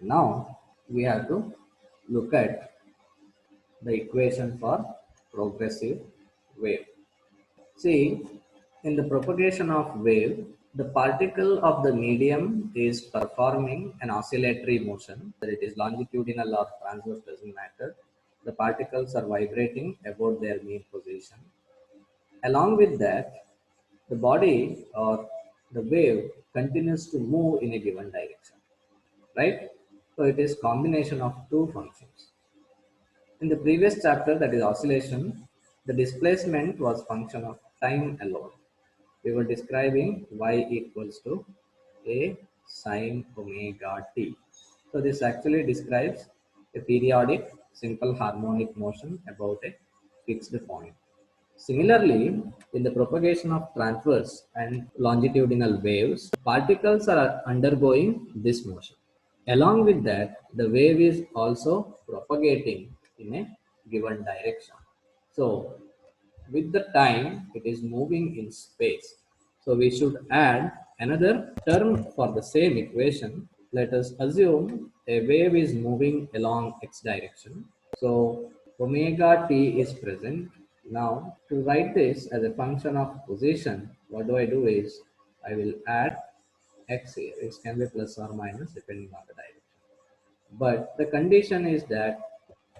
Now we have to look at the equation for progressive wave. See, in the propagation of wave, the particle of the medium is performing an oscillatory motion, whether it is longitudinal or transverse doesn't matter. The particles are vibrating about their mean position. Along with that, the body or the wave continues to move in a given direction, right? So it is combination of two functions. In the previous chapter, that is oscillation, the displacement was function of time alone. We were describing y equals to a sine omega t. So this actually describes a periodic simple harmonic motion about a fixed point. Similarly, in the propagation of transverse and longitudinal waves, particles are undergoing this motion. Along with that, the wave is also propagating in a given direction. So, with the time, it is moving in space. So, we should add another term for the same equation. Let us assume a wave is moving along x direction. So, omega t is present. Now, to write this as a function of position, what do I do is I will add x here. It can be plus or minus depending on the direction. But the condition is that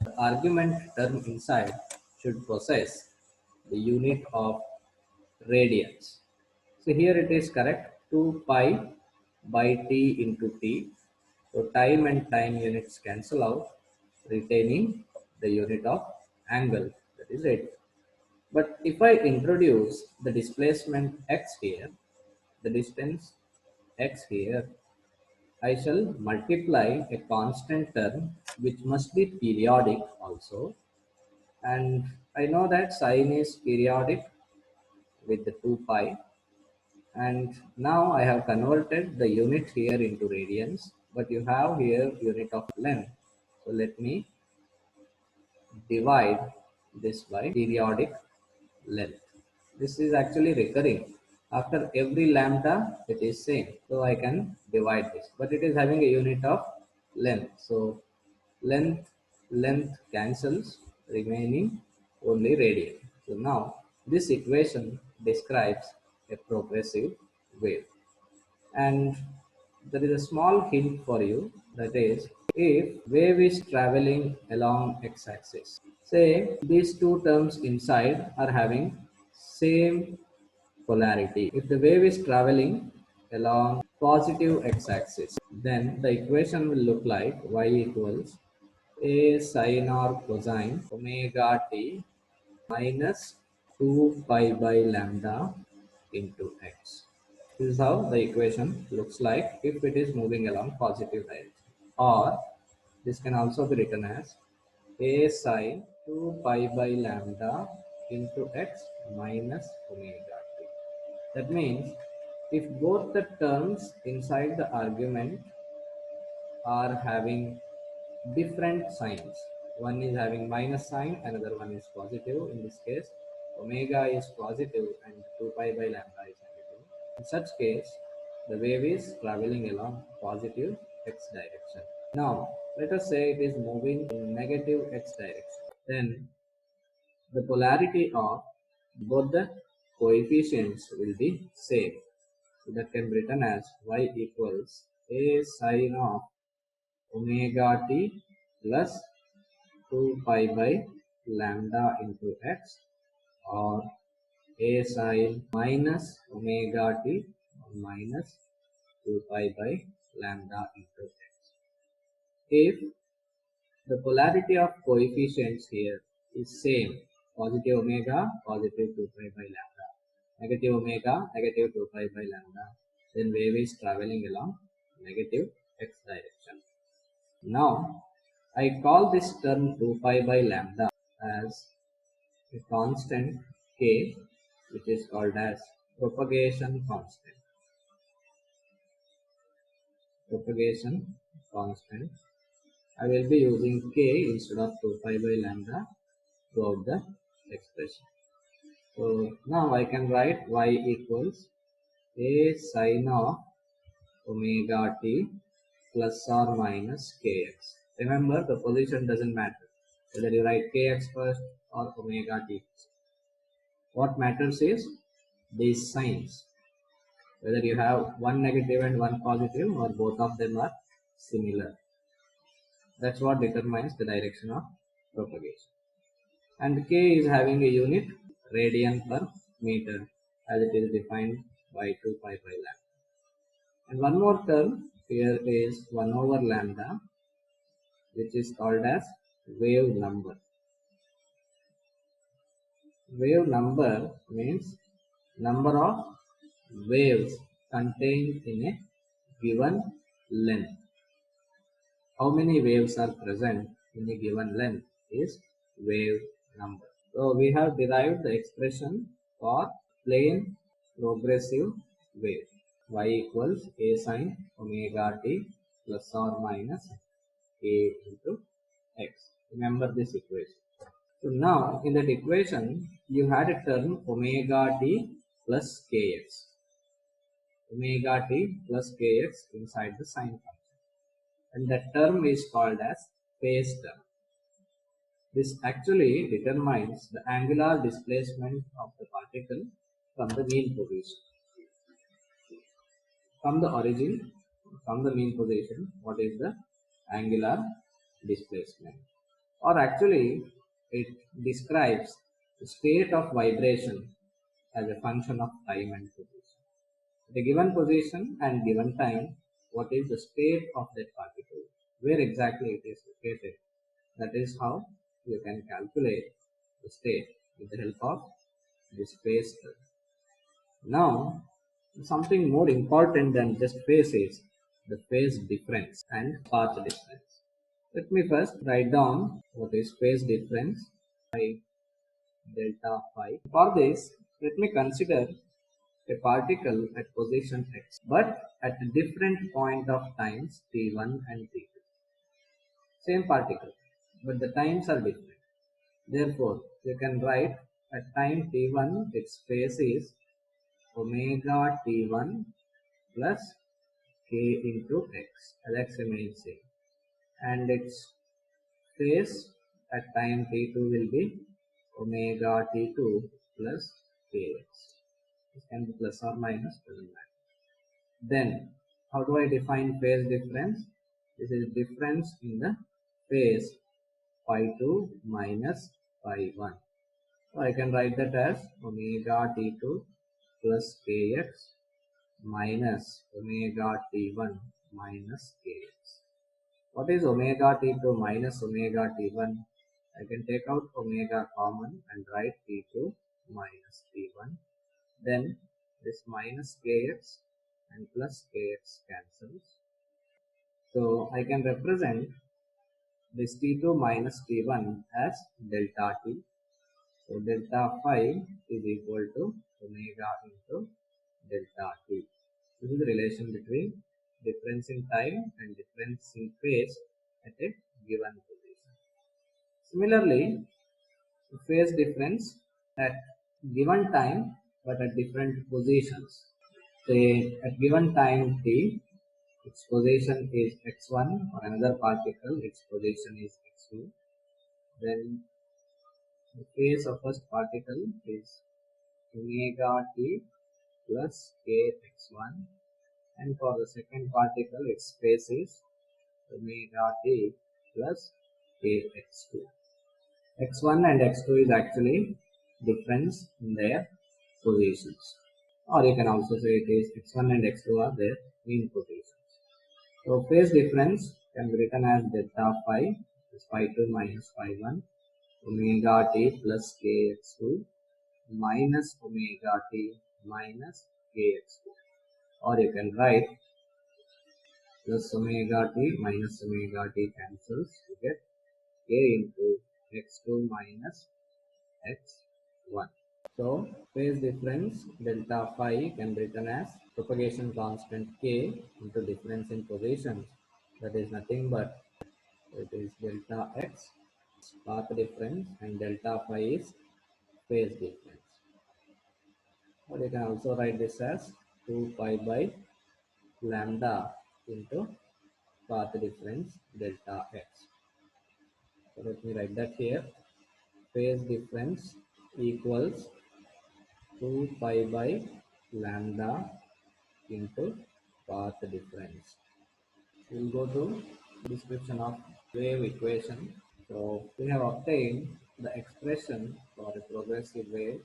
the argument term inside should possess the unit of radians. So here it is correct, 2 pi by t into t. So time and time units cancel out, retaining the unit of angle, that is radian. But if I introduce the displacement x here, the distance x here, I shall multiply a constant term which must be periodic also, and I know that sine is periodic with the 2 pi, and now I have converted the unit here into radians, but you have here unit of length. So let me divide this by periodic length. This is actually recurring. After every lambda, it is same. So I can divide this, but it is having a unit of length. So length cancels, remaining only radian. So now this equation describes a progressive wave. And there is a small hint for you, that is, if wave is traveling along x-axis, say these two terms inside are having same polarity. If the wave is traveling along positive x-axis, then the equation will look like y equals a sine or cosine omega t minus 2 pi by lambda into x. This is how the equation looks like if it is moving along positive direction. Or this can also be written as a sine 2 pi by lambda into x minus omega t. That means if both the terms inside the argument are having different signs, one is having minus sign, another one is positive. In this case, omega is positive and 2 pi by lambda is negative. In such case, the wave is traveling along positive x direction. Now, let us say it is moving in negative x direction. Then the polarity of both the coefficients will be same. So that can be written as y equals a sine of omega t plus 2 pi by lambda into x, or a sine minus omega t minus 2 pi by lambda into x. If the polarity of coefficients here is same, positive omega, positive 2 pi by lambda, negative omega, negative 2 pi by lambda, then wave is traveling along negative x direction. Now, I call this term 2 pi by lambda as a constant k, which is called as propagation constant. Propagation constant. I will be using k instead of 2 pi by lambda throughout the expression. So now I can write y equals a sine of omega t plus or minus kx. Remember, the position doesn't matter whether you write kx first or omega t first. What matters is these signs, whether you have one negative and one positive or both of them are similar. That's what determines the direction of propagation. And k is having a unit radian per meter as it is defined by 2 pi by lambda. And one more term here is 1 over lambda, which is called as wave number. Wave number means number of waves contained in a given length. How many waves are present in a given length is wave number. So we have derived the expression for plane progressive wave. Y equals a sine omega t plus or minus a into x. Remember this equation. So now in that equation you had a term omega t plus kx. Omega t plus kx inside the sine function. And that term is called as phase term. This actually determines the angular displacement of the particle from the mean position. From the origin, from the mean position, what is the angular displacement? Or actually, it describes the state of vibration as a function of time and position. At a given position and given time, what is the state of that particle? Where exactly it is located? That is how you can calculate the state with the help of this phase term. Now, something more important than just phase is the phase difference and path difference. Let me first write down what is phase difference by delta phi. For this, let me consider a particle at position x, but at a different point of times t1 and t2. Same particle, but the times are different. Therefore, you can write at time t1 its phase is omega t1 plus k into x, as x remains same, and its phase at time t2 will be omega t2 plus kx. This can be plus or minus, doesn't matter. Then, how do I define phase difference? This is difference in the phase phi 2 minus phi 1. So I can write that as omega t2 plus kx minus omega t1 minus kx. What is omega t2 minus omega t1? I can take out omega common and write t2 minus t1. Then this minus kx and plus kx cancels. So I can represent this t2 minus t1 as delta t. So delta phi is equal to omega into delta t. This is the relation between difference in time and difference in phase at a given position. Similarly, phase difference at given time but at different positions. Say at given time t, its position is x1, or another particle, its position is x2. Then the phase of first particle is omega t plus kx1, and for the second particle its phase is omega t plus kx2. x1 and x2 is actually difference in their positions, or you can also say it is x1 and x2 are their mean positions. So phase difference can be written as delta phi is phi 2 minus phi 1 omega t plus kx2 minus omega t minus kx2, or you can write plus omega t minus omega t cancels to get k into x2 minus x1. So phase difference delta phi can be written as propagation constant k into difference in positions. That is nothing but it is delta x path difference, and delta phi is phase difference. Or you can also write this as 2 pi by lambda into path difference delta x. So let me write that here. Phase difference equals 2 pi by lambda into path difference. We'll go to description of wave equation. So we have obtained the expression for a progressive wave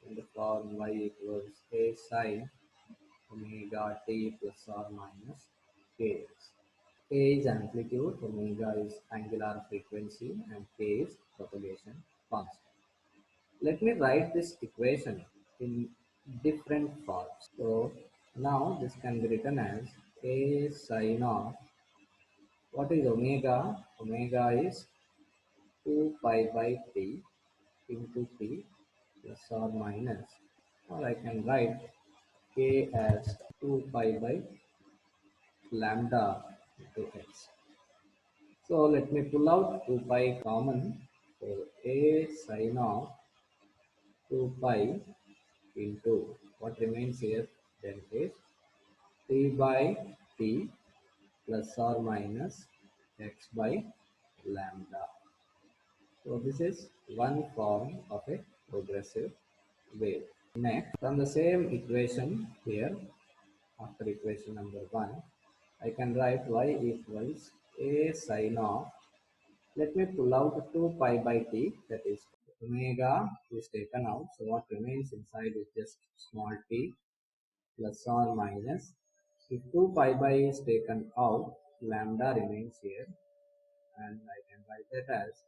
in the form y equals a sine omega t plus or minus kx. A is amplitude, omega is angular frequency, and k is propagation constant. Let me write this equation in different forms. So now this can be written as a sine of, what is omega? Omega is 2 pi by t into t plus or minus, or I can write k as 2 pi by lambda into x. So let me pull out 2 pi common. So a sine of 2 pi into what remains here then is t by t plus or minus x by lambda. So this is one form of a progressive wave. Next, from the same equation here, after equation number 1, I can write y equals a sine of, let me pull out 2 pi by t, that is omega is taken out, so what remains inside is just small t plus or minus. If 2 pi by is taken out, lambda remains here, and I can write that as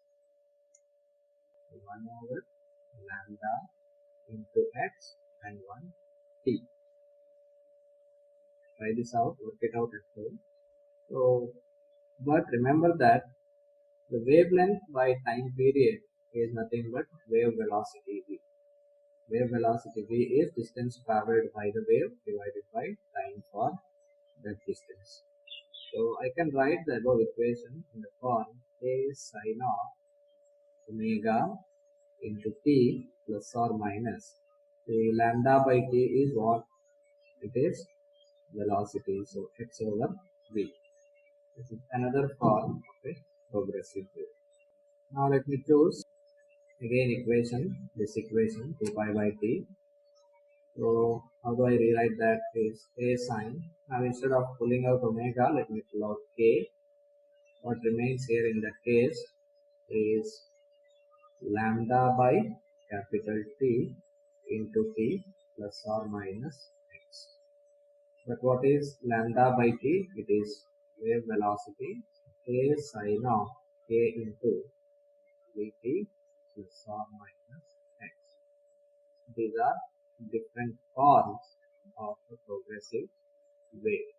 1 over lambda into x and 1 t. Try this out, work it out at home. So, but remember that the wavelength by time period is nothing but wave velocity v. Wave velocity v is distance traveled by the wave divided by time for that distance. So I can write the above equation in the form a sine of omega into t plus or minus. The lambda by t is what? It is velocity, so x over v. This is another form of a progressive wave. Now let me choose again equation, this equation 2 pi by t. So how do I rewrite that? Is a sine. Now instead of pulling out omega, let me pull out k. What remains here in that case is lambda by capital T into t plus or minus x. But what is lambda by t? It is wave velocity, a sine of k into vt plus or minus x. These are different forms of a progressive wave.